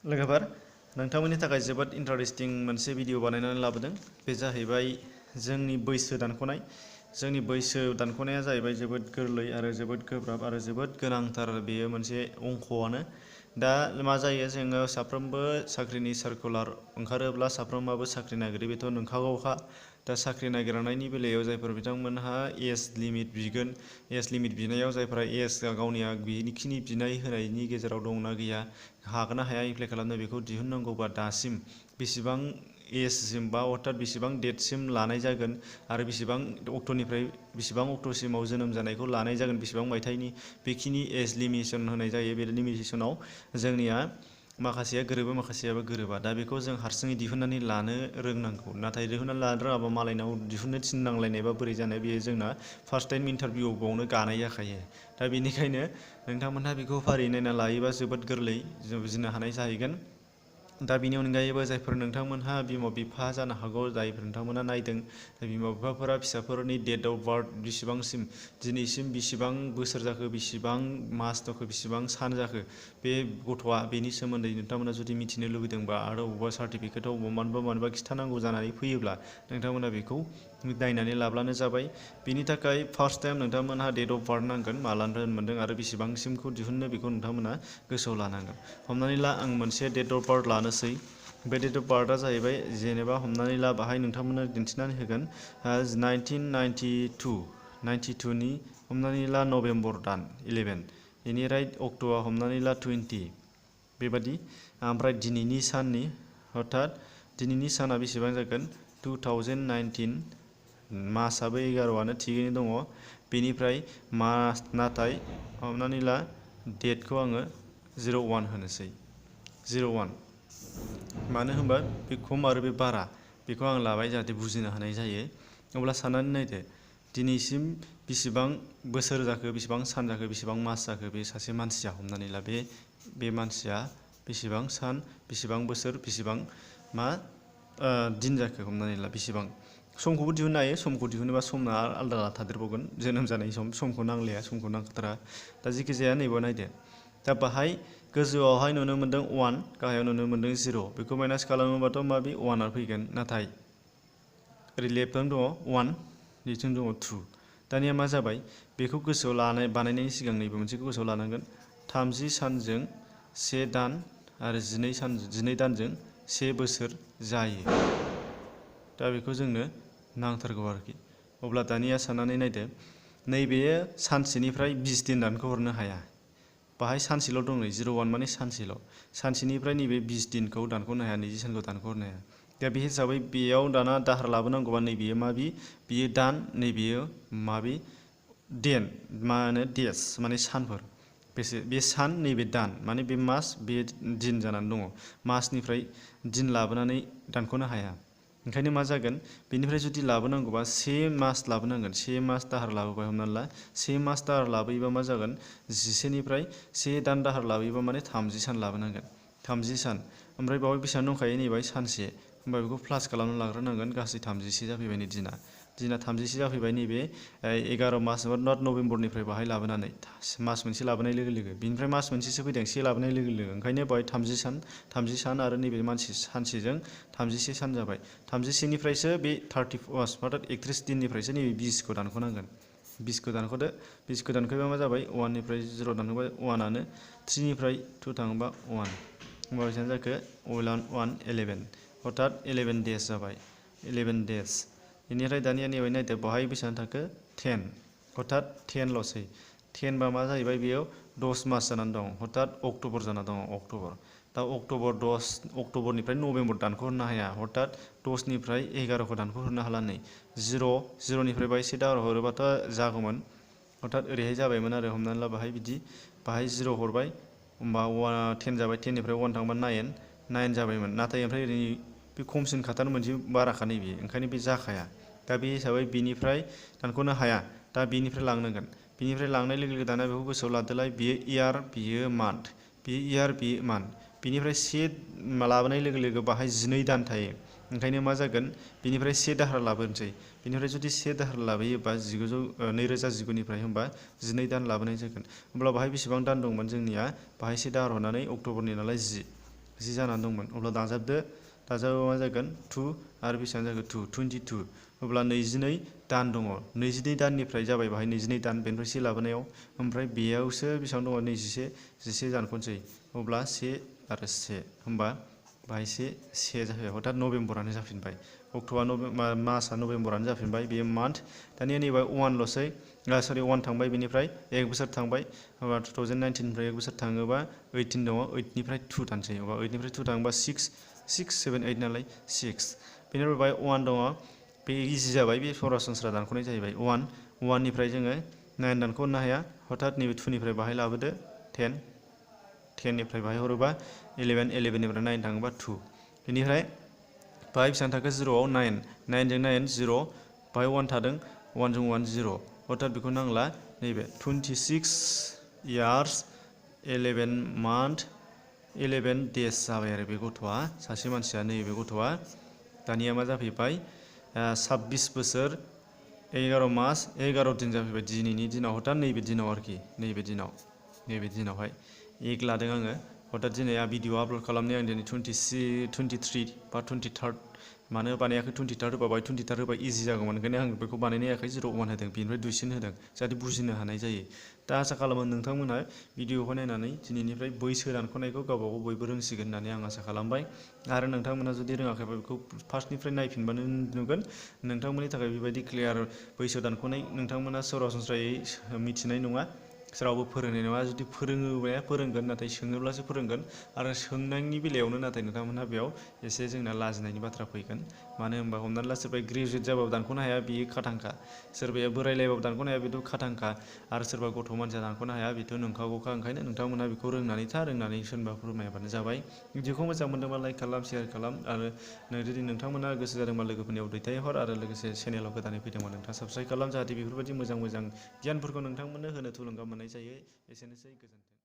लोगोफोर नोंथांमोननि थाखाय जोबोद इन्टारेस्टिं मोनसे भिडिअ बानायनानै लाबोदों। बे जाहैबाय जोंनि बैसो दानख'नाय। जोंनि बैसो दानख'नाया जाहैबाय जोबोद गोरलै आरो जोबोद गोब्राब आरो जोबोद गोनांथार। बेयो मोनसे अंकआनो। दा मा जायो, जोङो साफ्रोमबो साख्रिनि सार्कुलार ओंखारोब्ला साफ्रोमबाबो साख्रि नागिरो, बेथ' नंखागौखा। दा साख्रि नागिरनायनि बेलायाव जायफोर बिथांमोनहा एज लिमिट बिगोन, एज लिमिट बिनायाव जायफोरा एजआ गावनिया बेखिनि बिनाय होनायनि गेजेराव दंना गैया, हागोन ना हाया एप्लाइ खालामनो, बेखौ दिहुननांगौबा दासिम बेसेबां एजसिम बा अर्थात बेसेबां डेटसिम लानाय जागोन आरो बेसेबां अक्ट'निफ्राय बेसेबां अक्ट'सिमाव जोनोम जानायखौ लानाय जागोन, बेसेबां मायथाइनि, बेखिनि एज लिमिटेसन होनाय जायो। बे लिमिटेसनाव जोंनिया माखासेया गोरोबो, माखासेयाबो गोरोबा। दा बेखौ जों हारसिङै दिहुननानै लानो रोंनांगौ। नाथाय दिहुननानै लानो रोङाबा मालायनाव दिहुननो थिननांलायनायबा बोरै जानो? बेयो जोंना फार्स्ट टाइम इन्टारभिउआव बावनो गानाय जाखायो। दा बेनिखायनो नोंथांमोनहा बेखौ फारियै नायना लायोबा जोबोद गोरलै बुजिनो हानाय जाहैगोन। दा बेनि अनगायैबो जायफोर नोंथांमोनहा बिमा बिफा जानो हागौ, जायफोर नोंथांमोनहा नायदों, बिमा बिफाफोरा फिसाफोरनि डेट अफ बार्थ बेसेबांसिम, दिनैसिम बेसेबां बोसोर जाखो, बेसेबां मास जाखो, बेसेबां सान जाखो बे गथ'आ, बेनि सोमोन्दै नोंथांमोना जुदि मिथिनो लुबैदोंबा आरो बबेबा सार्टिफिकेटआव मानोबा खिथानांगौ जानानै फैयोब्ला नोंथांमोना बेखौ नायनानै लाब्लानो जाबाय। बेनि थाखाय फार्स्ट टाइम नोंथांमोनहा डेट अफ बार्थ नांगोन, मालानिफ्राय जोनोम मोन्दों आरो बेसेबांसिमखौ दिहुननो, बेखौ नोंथांमोना गोसोआव लानांगोन। हमनानै ला आं मोनसे डेट अफ बार्थ लानोसै। बे डेट अफ बार्थआ जाहैबाय, जेनेबा हमनानै ला बाहाय नोंथांमोननो दिन्थिनानै होगोन 1992नि हमनानै ला नभेम्बर दान 11, बेनिफ्राय अक्ट'आ हमनानै ला 20, बेबादि। ओमफ्राय दिनैनि साननि, अर्थात दिनैनि साना बेसेबां जागोन 2019, मासआबो 11आनो थिगैनो दङ। बेनिफ्राय मास, नाथाय हमनानै ला डेटखौ आङो 01 होनोसै, 01। मानो होनबा बे खम आरो बे बारा, बेखौ आं लाबाय जाहाथे बुजिनो हानाय जायो। अब्ला साननानै नायदो, दिनैसिम बेसेबां बोसोर जाखो, बेसेबां सान जाखो, बेसेबां मास जाखो बे सासे मानसिया, हमनानै ला बे मानसिया बेसेबां सान, बेसेबां बोसोर, बेसेबां दिन जाखो, हमनानै ला बेसेबां। समखौबो दिहुननो हायो। समखौ दिहुनोबा समना आलादा थादेरबावगोन, जोनोम जानाय समखौ नांलाया, समखौ नांखाथारा। दा जेखि जाया नैबेयाव नायदो। दा बाहाय गोजौआवहाय नुनो मोन्दों 1, गाहायाव नुनो मोन्दों 0। बेखौ माइनास खालामोबाथ' बे 1आ फैगोन। नाथाय ओरै लेफ्टआव दङ 1, बेथिं दङ 2। दानिया मा जाबाय, बेखौ गोसोआव बानायनायनि सिगां नैबे मोनसेखौ गोसोआव लानांगोन। 30 सानजों 1 दान आरो 12 दानजों 1 बोसोर जायो। दा बेखौ जोंनो नांथारगौ आरोखि। अब्ला दानिया साननानै नायदो, नैबे सानसेनिफ्राय 20 दिन दानखौ हरनो हाया। बाहाय सानसेल' दं, नै 01 माने सानसेल'। सानसेनिफ्राय नैबे 20 दिनखौ दानख'नो हाया, 20 सानखौ दानख'नो हाया। दा बे हिसाबै बेयाव दाना दाहार लाबोनांगौबा नैबेयो बेयो दान, नैबेयो देन, देस माने सानफोर। बे सान, नैबे दान माने बे मास, बे दिन जानानै दङ। मासनिफ्राय दिन लाबोनानै दानख'नो हाया। ओंखायनो मा जागोन, बेनिफ्राय जुदि लाबोनांगौबा 1 मास लाबोनांगोन। 1 मास दाहार लाबोबाय, हमनानै ला 1 मास दाहार लाबोयोबा मा जागोन, 11निफ्राय 1 दान दाहार लाबोयोबा माने 30 सान लाबोनांगोन। 30 सान। ओमफ्राय बावहाय बेसेबां दंखायो, नैबे सानसे। होमबा बेखौ प्लास खालामना लाग्रोनांगोन, गासै 31 जाफैबाय नै दिना 31 जाफैबाय। नैबे 11 मास नट नभेम्बरनिफ्राय बाहाय लाबोनानै मास मोनसे लाबोनाय लोगो लोगो, बेनिफ्राय मास मोनसेसो फैदों 1 लाबोनाय लोगो लोगो। ओंखायनो बेवहाय 30 सान आरो नैबे सानसेजों 31 सान जाबाय। 31निफ्रायसो बे 31 दिननिफ्रायसो नैबे 20खौ दानख'नांगोन। 20खौ दानख'दो। 20खौ दानख'योबा मा जाबाय, 1निफ्राय 0 दानख'बाय 1आनो, 3निफ्राय 2 थाङोबा 1। होमबा बेसेबां जाखो, 1 11, अर्थात 11 देस जाबाय, 11 देस। बेनिफ्राय दानिया नैबे नायदो, बेवहाय बेसेबां थाखो 10, अर्थात 10ल'सै। 10 बा मा जाहैबाय, बेयाव 10 मास जानानै दं, अर्थात अक्ट'बर जाना दङ, अक्ट'बर। दा अक्ट'बरनिफ्राय नभेम्बर दानख'हरनो हाया, अर्थात 10निफ्राय 11खौ दानख'हरनो हाला। नै 0निफ्राय बाहाय 1 दाहार हरोबाथ' जागौमोन, अर्थात ओरैहाय जाबायमोन आरो। हमनानै ला बाहाय 0 हरबाय, होमबा 10 जाबाय, 10निफ्राय 1 थांबा 9 जाबायमोन। नाथाय ओमफ्राय ओरै बे खमसिन खाथार, मोनसे बाराखा नैबे, ओंखायनो बे जाखाया। दा बे हिसाबै बेनिफ्राय दानख'नो हाया। दा बेनिफ्राय लांनांगोन। बेनिफ्राय लांनाय लोगो लोगो दाना बेखौ गोसोआव लादोलाय, बेयो इयार, बेयो मान्थ, बेयो इयार, बेयो मान्थ। बेनिफ्राय 1 लाबोनाय लोगो लोगो बाहाय 12 दान थायो। ओंखायनो मा जागोन, बेनिफ्राय 1 दाहार लाबोनोसै। बेनिफ्राय जुदि 1 दाहार लाबोयोबा 2019निफ्राय, होमबा 12 दान लाबोनाय जागोन। होमब्ला बाहाय बेसेबां दान दंमोन जोंनिया, बाहाय 1 दाहार हरनानै अक्ट'बरनि नालाय जि जानानै दंमोन अब्ला दाजाबदो दाजाबा मा जागोन 2 आरो बेसेबां जागोन 2 22 अब्ला 22 दान दङ 22 दाननिफ्राय जाबाय बाहाय 22 दान बेनिफ्राय से लाबोनायाव ओमफ्राय बेयावसो बेसेबां दङ 11 दानख'नोसै अब्ला 1 आरो 1 होमबा बाहाय से जाफैबाय हथात नभेम्बरानो जाफिनबाय अक्ट'आ मासआ नभेम्बरानो जाफिनबाय बेयो मान्थ दानिया नैबे 1 लसै 1 थांबाय बेनिफ्राय 1 बोसोर थांबाय होमबा 2019 निफ्राय 1 बोसोर थाङोबा 18 दङ 8 निफ्राय 2 दानसै अब्ला 8 निफ्राय 2 थाङोबा 6 7 8 नालाय 6 बेनिफ्राय बाहाय 1 दङ बे इजि जाबाय बे सरासनस्रा दानख'नाय जाहैबाय 1 निफ्राय जोङो 9 दानख'नो हाया हथात नैबे 2 निफ्राय बाहाय लाबोदो 10 निफ्राय बाहाय हरोबा 11 निफ्राय 9 थाङोबा 2 बेनिफ्राय बाहाय बेसेबां थाखो 0आव 9 जों 9 0 बाहाय 1 थादों 1 जों 1 0 हथात बेखौ नांला नैबे 26 इयार्स 11 मान्थ 11 डेज जाबाय आरो बे गथ'आ सासे मानसिया नैबे गथ'आ दानिया मा जाफैबाय 26 बोसोर 11 मास 11 दिन जाफैबाय दिनैनि दिनाव हथात नैबे दिनाव आरोखि नैबे दिनावहाय 1 लादों आङो हथात दिनै भिडिअ आपल'ड खालामनाया आं दिनै 23 बा 23 मानो बानायाखै 23 होबा बाहाय 23 होबा इजि जागौमोन ओंखायनो आं बेखौ बानायनो हायाखै 0 1 होदों बेनिफ्राय दुइसिन होदों जाहाथे बुजिनो हानाय जायो दा आसा खालामो नोंथांमोनहा भिडिअखौ नायनानै दिनैनिफ्राय बैसो दानख'नायखौ गावबागाव बयबो रोंसिगोन होननानै आं आसा खालामबाय आरो नोंथांमोना जुदि रोङाखैबा बेखौ फार्स्टनिफ्राय नायफिनबानो नुगोन नोंथांमोननि थाखाय बेबायदि क्लियार बैसो दानख'नाय नोंथांमोना सरासनस्रायै मिथिनाय नङा सोरावबो फोरोंनाय नङा जुदि फोरोङोबा फोरोंगोन नाथाय सोङोब्लासो फोरोंगोन आरो सोंनायनि बेलायावनो नाथाय नोंथांमोनहा बेयाव एसे जोंना लाजिनायनि बाथ्रा फैगोन मानो होनबा हमनानै ला सोरबा ग्रेजुवेट जाबाबो दानख'नो हाया बियो खाथांखा सोरबाया बोरायलायबाबो दानख'नो हाया बेथ' खाथांखा आरो सोरबा गथ' मानसिया दानख'नो हाया बेथ' नंखागौखा ओंखायनो नोंथांमोनहा बेखौ रोंनानै सोरबा फोरमायाबानो जाबाय भिडिअखौ मोजां मोनदोंबा लाइक खालाम शेयार खालाम आरो जुदि नोंथांमोना गोसो जादोंबा लोगोफोरनियाव दैथायहर आरो लोगोसे चेनेलाव गोदानै फैदोंबा नोंथाङा साबस्क्राइब खालाम जाहाथे बेफोरबायदि मोजां गियानफोरखौ नोंथांमोननो होनो थुलुंगा मोननाय जायो एसेनोसै गोजोन्थों।